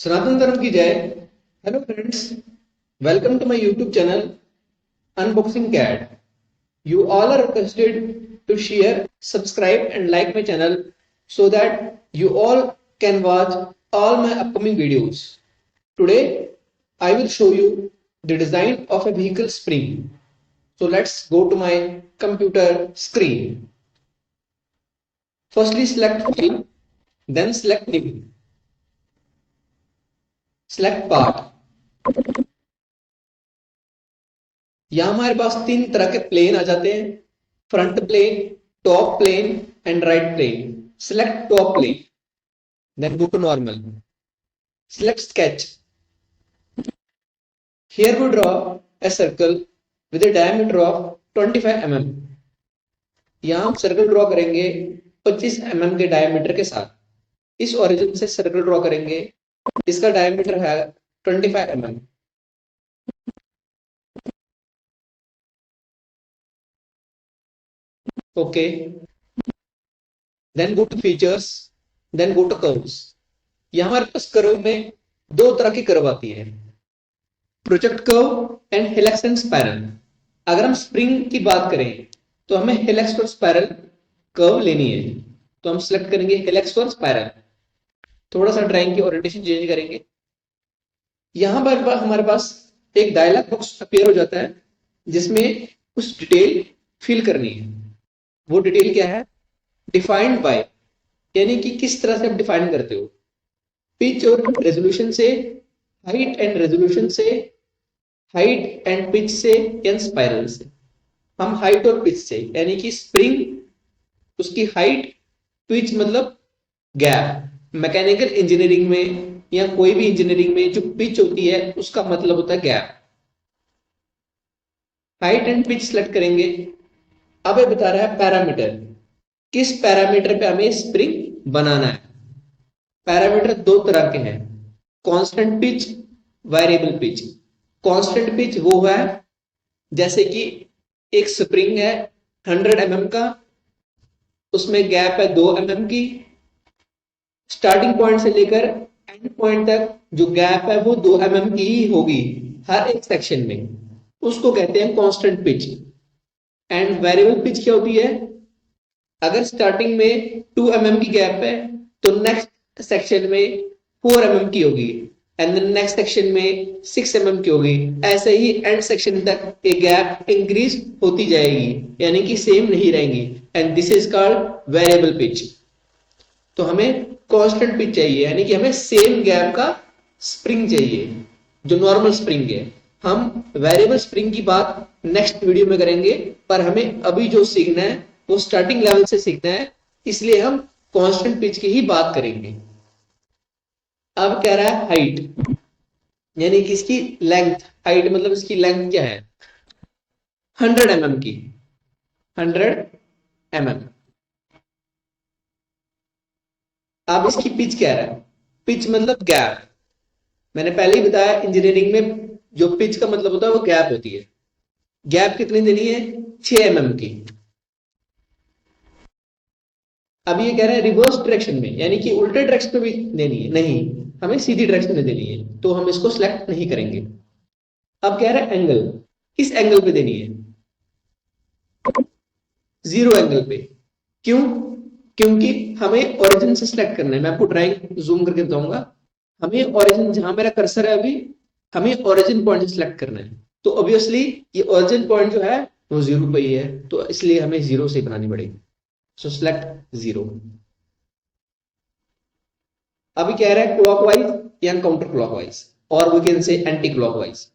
सनातन धर्म की जय। Hello friends, welcome to my YouTube channel unboxing cat. You all are requested to share, subscribe and like my channel so that you all can watch all my upcoming videos. Today I will show you the design of a vehicle spring. So let's go to my computer screen. Firstly select file, then select new, select part. यहाँ हमारे पास तीन तरह के plane आ जाते हैं, front plane, top plane and right plane. Select top plane, then go to normal, select sketch. Here we draw a circle with a diameter of 25 mm। यहाँ हम सर्कल ड्रॉ करेंगे 25 mm के डायमीटर के साथ। इस ओरिजिन से circle draw करेंगे, इसका डायमीटर है 25 mm। Okay, then go to features, then go to curves. यहाँ हमारे पास कर्व में दो तरह की कर्व आती है, project curve and helix and spiral. अगर हम स्प्रिंग की बात करें तो हमें हेलेक्स और स्पाइरल कर्व लेनी है, तो हम सिलेक्ट करेंगे हेलेक्स और स्पाइरल। थोड़ा सा ड्राइंग की ओरिएंटेशन चेंज करेंगे। यहां पर हमारे पास एक डायलॉग बॉक्स अपीयर हो जाता है जिसमें कुछ डिटेल फिल करनी है। वो डिटेल क्या है? डिफाइंड बाय, यानी कि किस तरह से आप डिफाइन करते हो। पिच और रेजोल्यूशन से, हाइट एंड रेजोल्यूशन से, हाइट एंड पिच से या स्पाइरल से। हम हाइट और पिच से, यानी कि स्प्रिंग उसकी हाइट, पिच मतलब गैप। मैकेनिकल इंजीनियरिंग में या कोई भी इंजीनियरिंग में जो पिच होती है उसका मतलब होता है gap. Height and pitch select करेंगे। अब ये बता रहा है पैरामीटर, किस पैरामीटर पे हमें स्प्रिंग बनाना है। पैरामीटर दो तरह के हैं, constant pitch, variable pitch. Constant pitch वो है जैसे कि एक स्प्रिंग है 100 mm का, उसमें गैप है 2 mm की। स्टार्टिंग पॉइंट से लेकर एंड पॉइंट तक जो गैप है वो 2 mm की ही होगी हर एक सेक्शन में, उसको कहते हैं constant pitch. And variable pitch क्या होती है? अगर स्टार्टिंग में 2 mm की गैप है तो नेक्स्ट सेक्शन में 4 mm की होगी, एंड देन नेक्स्ट सेक्शन में 6 mm की होगी। ऐसे ही एंड सेक्शन तक ये गैप इंक्रीज होती जाएगी, यानी कि सेम नहीं रहेंगी, and this is called variable pitch. तो हमें कांस्टेंट पिच चाहिए, यानी कि हमें सेम गैप का स्प्रिंग चाहिए जो नॉर्मल स्प्रिंग है। हम वेरिएबल स्प्रिंग की बात नेक्स्ट वीडियो में करेंगे, पर हमें अभी जो सीखना है वो स्टार्टिंग लेवल से सीखना है, इसलिए हम कांस्टेंट पिच की ही बात करेंगे। अब कह रहा है हाइट, यानी कि इसकी लेंथ। हाइट मतलब इसकी लेंथ क्या है? 100 mm की, 100 mm। अब इसकी पिच कह रहा है, पिच मतलब गैप। मैंने पहले ही बताया इंजीनियरिंग में जो पिच का मतलब होता है वो गैप होती है। गैप कितनी देनी है? 6 mm की। अब ये कह रहा है रिवर्स डायरेक्शन में, यानी कि उल्टे डायरेक्शन में भी देनी है, नहीं, हमें सीधी डायरेक्शन में देनी है, तो हम इसको सिलेक्ट नहीं करेंगे। अब कह रहा है एंगल, किस एंगल पे देनी है? 0 एंगल पे। क्यों? क्योंकि हमें ओरिजिन से सिलेक्ट करना है। मैं आपको ड्राइंग जूम करके बताऊंगा। हमें ओरिजिन, जहां मेरा कर्सर है अभी, हमें ओरिजिन पॉइंट से सिलेक्ट करना है। तो ऑब्वियसली ये ओरिजिन पॉइंट जो है वो 0 पे ही है, तो इसलिए हमें 0 से बनानी पड़ेगी। So select 0। अभी कह रहा है क्लॉकवाइज या काउंटर क्लॉकवाइज, और we can say anti clockwise.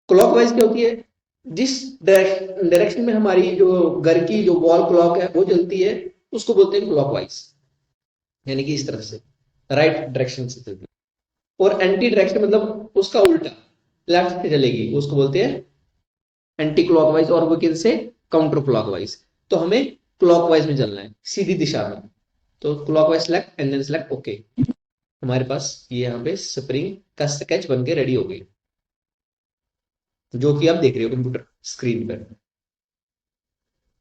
Clockwise क्या होती है? जिस डायरेक्शन में हमारी जो घर की जो वॉल क्लॉक है वो चलती है उसको बोलते हैं क्लॉकवाइज, यानी कि इस तरफ से, राइट डायरेक्शन से चलती है। और एंटी डायरेक्शन मतलब उसका उल्टा, लेफ्ट से चलेगी, उसको बोलते हैं एंटी क्लॉकवाइज, और वो कैन से काउंटर क्लॉकवाइज। तो हमें क्लॉकवाइज में चलना है, सीधी दिशा में। तो clockwise select and then select okay. हमारे पास ये यहाँ पे स्प्रिंग का स्केच बन के रेडी हो गई, जो कि आप देख रहे हो कंप्यूटर स्क्रीन पर।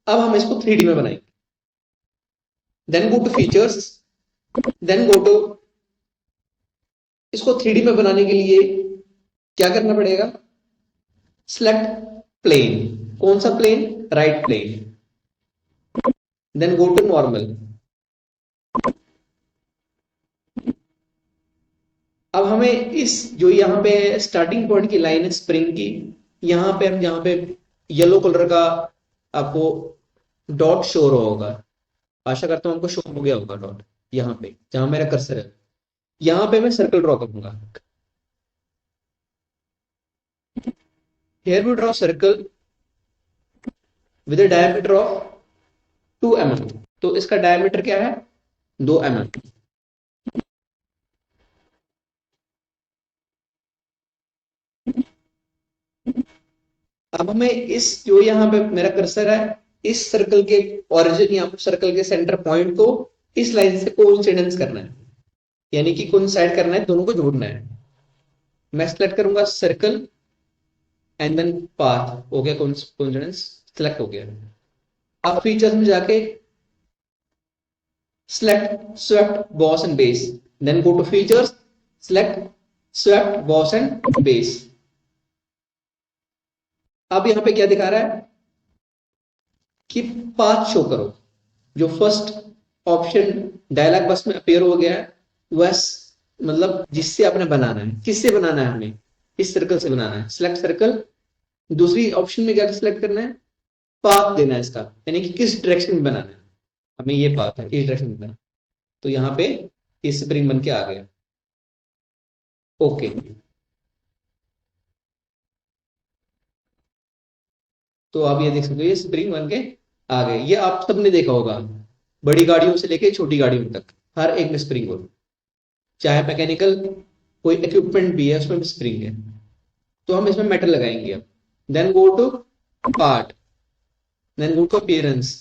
अब हम इसको 3D में बनाएंगे। Then go to features, then go to इसको 3D में बनाने के लिए क्या करना पड़ेगा? Select plane. कौन सा plane? Right plane. Then go to normal. अब हमें इस जो यहाँ पे स्टार्टिंग पॉइंट की लाइन है स्प्रिंग की, यहाँ पे हम यहाँ पे येलो कलर का आपको डॉट शो हो होगा। आशा करता हूं आपको शो हो गया होगा डॉट। यहाँ पे जहां मेरा कर्सर है, यहाँ पे मैं सर्कल ड्रॉ करूंगा। Here we draw circle with a diameter of 2 mm। तो इसका डायमीटर क्या है? 2 mm। अब हमें इस जो यहाँ पे मेरा कर्सर है, इस सर्कल के ओरिजिन या सर्कल के सेंटर पॉइंट को इस लाइन से कोइंसिडेंस करना है, यानी कि कोइंसाइड करना है, दोनों को जोड़ना है। मैं सिलेक्ट करूंगा सर्कल एंड देन पाथ। हो गया कोइंसिडेंस, सिलेक्ट हो गया। अब फीचर्स में जाके select swept boss and base, then go to features, select swept boss and base। अब यहां पे क्या दिखा रहा है कि पाथ शो करो। जो फर्स्ट ऑप्शन डायलॉग बॉक्स में अपीयर हो गया है, वह मतलब जिससे आपने बनाना है, किससे बनाना है? हमें इस सर्कल से बनाना है। Select circle. दूसरी ऑप्शन में क्या सिलेक्ट करना है? पाथ देना है इसका, यानी कि किस डायरेक्शन में बनाना है हमें। ये पाथ है, इस डायरेक्शन में बनाना। तो यहाँ पे ये स्प्रिंग बन के आ गया। ओके। तो आप ये देख सकते हो, ये स्प्रिंग बन के आ गए। ये आप सबने देखा होगा, बड़ी गाड़ियों से लेके छोटी गाड़ियों तक हर एक में स्प्रिंग हो। चाहे मैकेनिकल कोई इक्विपमेंट भी है, उसमें भी स्प्रिंग है। तो हम इसमें मेटल लगाएंगे अब। Then go to part, then go to appearance,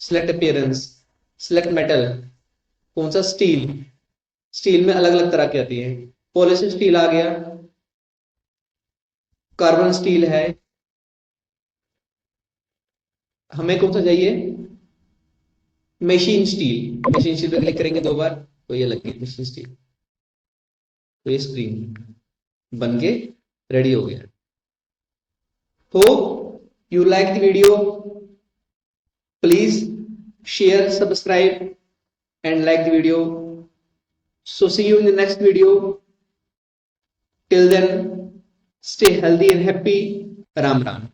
select appearance, select metal. कौन सा? स्टील। स्टील में अलग अलग तरह की आती है। पॉलिश स्टील आ गया, कार्बन स्टील है। हमें कौन सा चाहिए? Machine steel. मशीन स्टील पे क्लिक करेंगे 2 बार तो ये लग गई मशीन स्टील। तो ये स्प्रिंग बन के रेडी हो गया। Hope you like the video. Please share, subscribe and like the video. So see you in the next video. Till then, stay healthy and happy. Ram Ram.